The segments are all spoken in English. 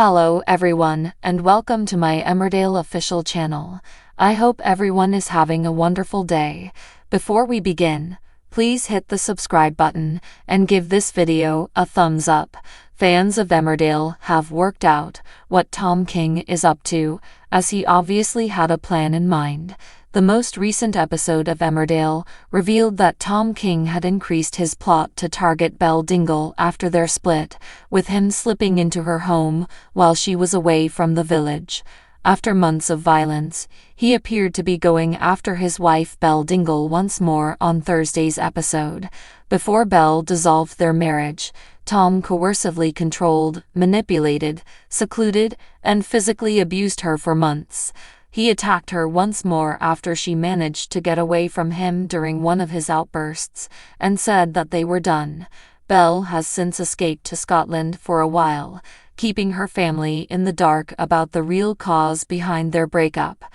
Hello everyone, and welcome to my Emmerdale official channel. I hope everyone is having a wonderful day. Before we begin, please hit the subscribe button and give this video a thumbs up. Fans of Emmerdale have worked out what Tom King is up to, as he obviously had a plan in mind. The most recent episode of Emmerdale revealed that Tom King had increased his plot to target Belle Dingle after their split, with him slipping into her home while she was away from the village. After months of violence, he appeared to be going after his wife Belle Dingle once more on Thursday's episode. Before Belle dissolved their marriage, Tom coercively controlled, manipulated, secluded, and physically abused her for months. He attacked her once more after she managed to get away from him during one of his outbursts, and said that they were done. Belle has since escaped to Scotland for a while, keeping her family in the dark about the real cause behind their breakup.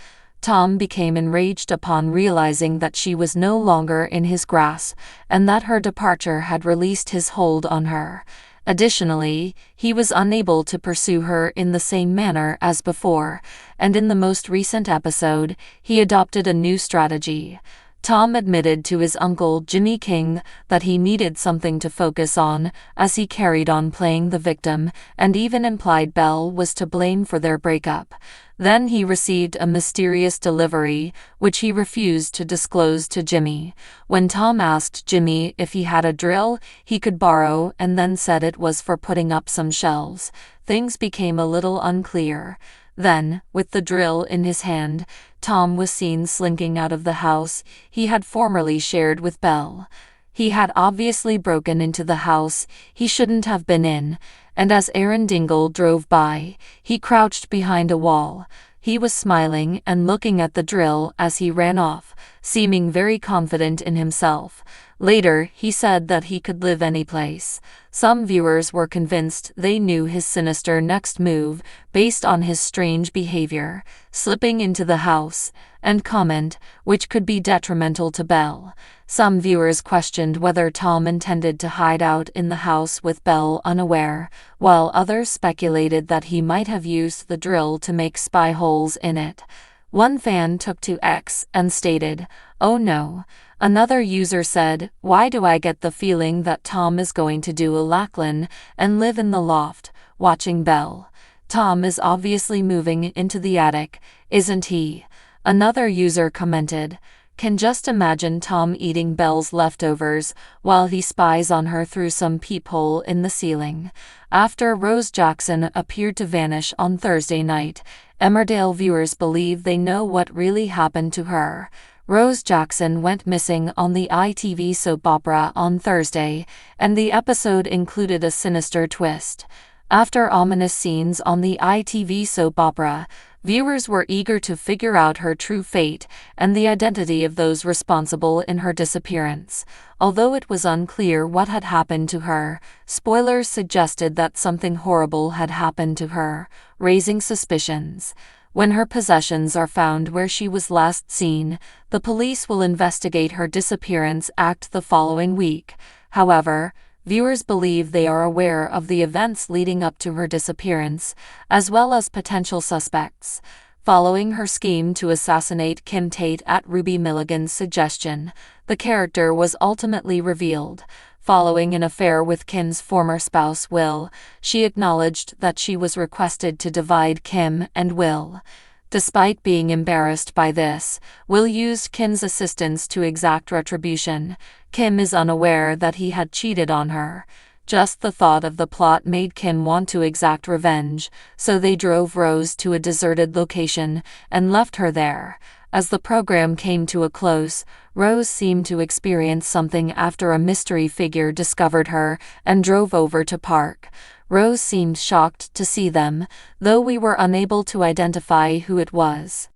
Tom became enraged upon realizing that she was no longer in his grasp, and that her departure had released his hold on her. Additionally, he was unable to pursue her in the same manner as before, and in the most recent episode, he adopted a new strategy. Tom admitted to his uncle Jimmy King that he needed something to focus on as he carried on playing the victim, and even implied Belle was to blame for their breakup. Then he received a mysterious delivery, which he refused to disclose to Jimmy. When Tom asked Jimmy if he had a drill he could borrow and then said it was for putting up some shelves, things became a little unclear. Then, with the drill in his hand, Tom was seen slinking out of the house he had formerly shared with Belle. He had obviously broken into the house he shouldn't have been in, and as Aaron Dingle drove by, he crouched behind a wall. He was smiling and looking at the drill as he ran off, seeming very confident in himself. Later, he said that he could live any place. Some viewers were convinced they knew his sinister next move based on his strange behavior, slipping into the house, and comment, which could be detrimental to Belle. Some viewers questioned whether Tom intended to hide out in the house with Belle unaware, while others speculated that he might have used the drill to make spy holes in it. One fan took to X and stated, "Oh no." Another user said, "Why do I get the feeling that Tom is going to do a Lachlan and live in the loft, watching Belle? Tom is obviously moving into the attic, isn't he?" Another user commented, "Can just imagine Tom eating Belle's leftovers while he spies on her through some peephole in the ceiling." After Rose Jackson appeared to vanish on Thursday night, Emmerdale viewers believe they know what really happened to her. Rose Jackson went missing on the ITV soap opera on Thursday, and the episode included a sinister twist. After ominous scenes on the ITV soap opera, viewers were eager to figure out her true fate and the identity of those responsible in her disappearance. Although it was unclear what had happened to her, spoilers suggested that something horrible had happened to her, raising suspicions. When her possessions are found where she was last seen, the police will investigate her disappearance act the following week. However, viewers believe they are aware of the events leading up to her disappearance, as well as potential suspects. Following her scheme to assassinate Kim Tate at Ruby Milligan's suggestion, the character was ultimately revealed. Following an affair with Kim's former spouse Will, she acknowledged that she was requested to divide Kim and Will. Despite being embarrassed by this, Will used Kim's assistance to exact retribution. Kim is unaware that he had cheated on her. Just the thought of the plot made Kim want to exact revenge, so they drove Rose to a deserted location and left her there. As the program came to a close, Rose seemed to experience something after a mystery figure discovered her and drove over to park. Rose seemed shocked to see them, though we were unable to identify who it was.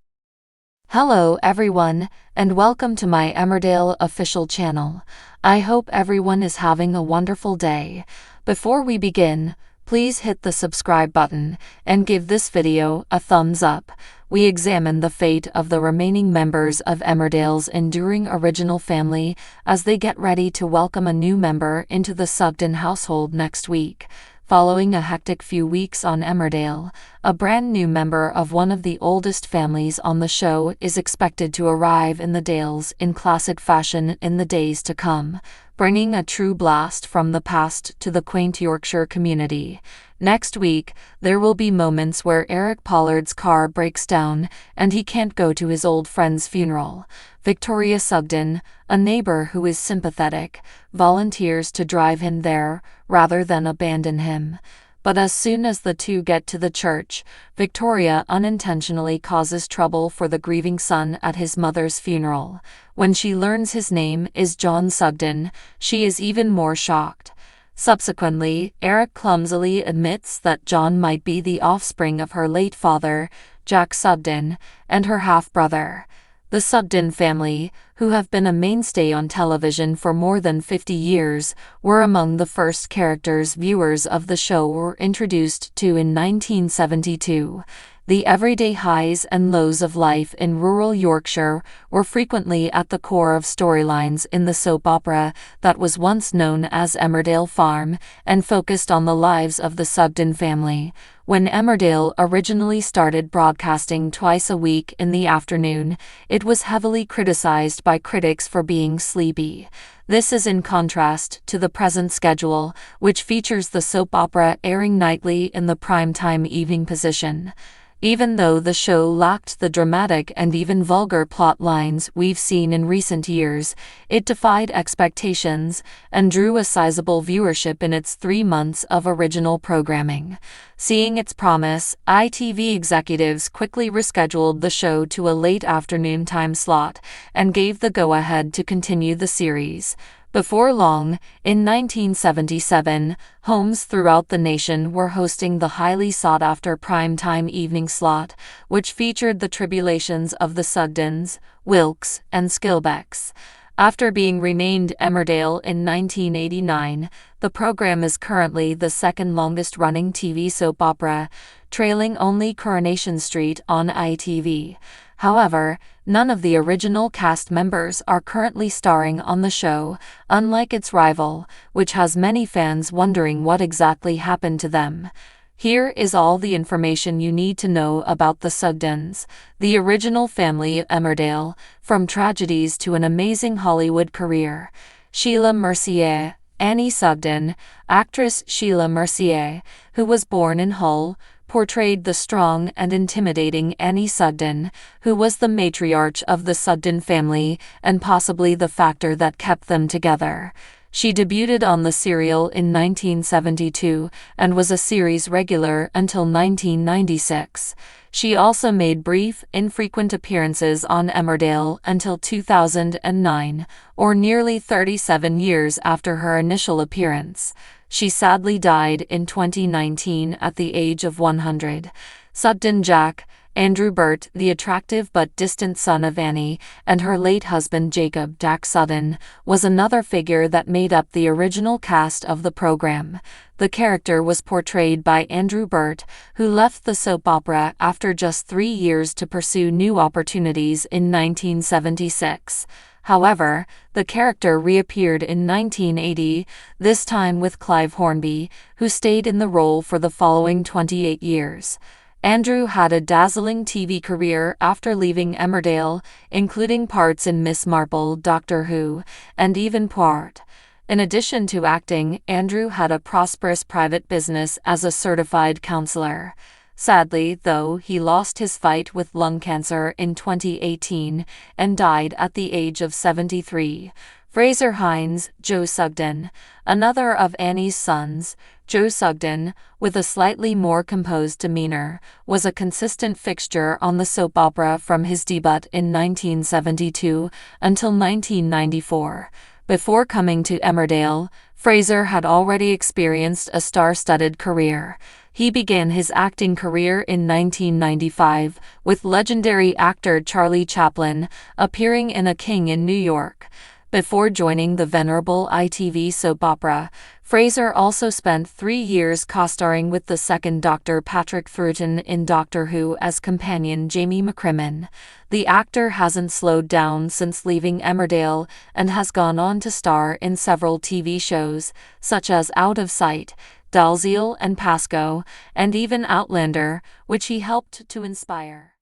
Hello everyone, and welcome to my Emmerdale official channel. I hope everyone is having a wonderful day. Before we begin, please hit the subscribe button and give this video a thumbs up. We examine the fate of the remaining members of Emmerdale's enduring original family as they get ready to welcome a new member into the Sugden household next week. Following a hectic few weeks on Emmerdale, a brand new member of one of the oldest families on the show is expected to arrive in the Dales in classic fashion in the days to come, bringing a true blast from the past to the quaint Yorkshire community. Next week, there will be moments where Eric Pollard's car breaks down and he can't go to his old friend's funeral. Victoria Sugden, a neighbor who is sympathetic, volunteers to drive him there rather than abandon him. But as soon as the two get to the church, Victoria unintentionally causes trouble for the grieving son at his mother's funeral. When she learns his name is John Sugden, she is even more shocked. Subsequently, Eric clumsily admits that John might be the offspring of her late father, Jack Sugden, and her half-brother. The Sugden family, who have been a mainstay on television for more than 50 years, were among the first characters viewers of the show were introduced to in 1972. The everyday highs and lows of life in rural Yorkshire were frequently at the core of storylines in the soap opera that was once known as Emmerdale Farm and focused on the lives of the Sugden family. When Emmerdale originally started broadcasting twice a week in the afternoon, it was heavily criticized by critics for being sleepy. This is in contrast to the present schedule, which features the soap opera airing nightly in the primetime evening position. Even though the show lacked the dramatic and even vulgar plot lines we've seen in recent years, it defied expectations and drew a sizable viewership in its 3 months of original programming. Seeing its promise, ITV executives quickly rescheduled the show to a late afternoon time slot and gave the go-ahead to continue the series. Before long, in 1977, homes throughout the nation were hosting the highly sought-after prime-time evening slot, which featured the tribulations of the Sugdens, Wilkes, and Skilbecks. After being renamed Emmerdale in 1989, the program is currently the second longest-running TV soap opera, trailing only Coronation Street on ITV. However, none of the original cast members are currently starring on the show, unlike its rival, which has many fans wondering what exactly happened to them. Here is all the information you need to know about the Sugdens, the original family of Emmerdale, from tragedies to an amazing Hollywood career. Sheila Mercier. Annie Sugden, actress Sheila Mercier, who was born in Hull, portrayed the strong and intimidating Annie Sugden, who was the matriarch of the Sugden family and possibly the factor that kept them together. She debuted on the serial in 1972 and was a series regular until 1996. She also made brief, infrequent appearances on Emmerdale until 2009, or nearly 37 years after her initial appearance. She sadly died in 2019 at the age of 100. Sugden Jack, Andrew Burt, the attractive but distant son of Annie, and her late husband Jacob Jack Sugden, was another figure that made up the original cast of the program. The character was portrayed by Andrew Burt, who left the soap opera after just 3 years to pursue new opportunities in 1976. However, the character reappeared in 1980, this time with Clive Hornby, who stayed in the role for the following 28 years. Andrew had a dazzling TV career after leaving Emmerdale, including parts in Miss Marple, Doctor Who, and even Poirot. In addition to acting, Andrew had a prosperous private business as a certified counselor. Sadly, though, he lost his fight with lung cancer in 2018 and died at the age of 73. Fraser Hines, Joe Sugden, another of Annie's sons, Joe Sugden, with a slightly more composed demeanor, was a consistent fixture on the soap opera from his debut in 1972 until 1994. Before coming to Emmerdale, Fraser had already experienced a star-studded career. He began his acting career in 1995 with legendary actor Charlie Chaplin, appearing in A King in New York. Before joining the venerable ITV soap opera, Fraser also spent 3 years co-starring with the second Doctor Patrick Troughton in Doctor Who as companion Jamie McCrimmon. The actor hasn't slowed down since leaving Emmerdale and has gone on to star in several TV shows, such as Out of Sight, Dalziel and Pasco, and even Outlander, which he helped to inspire.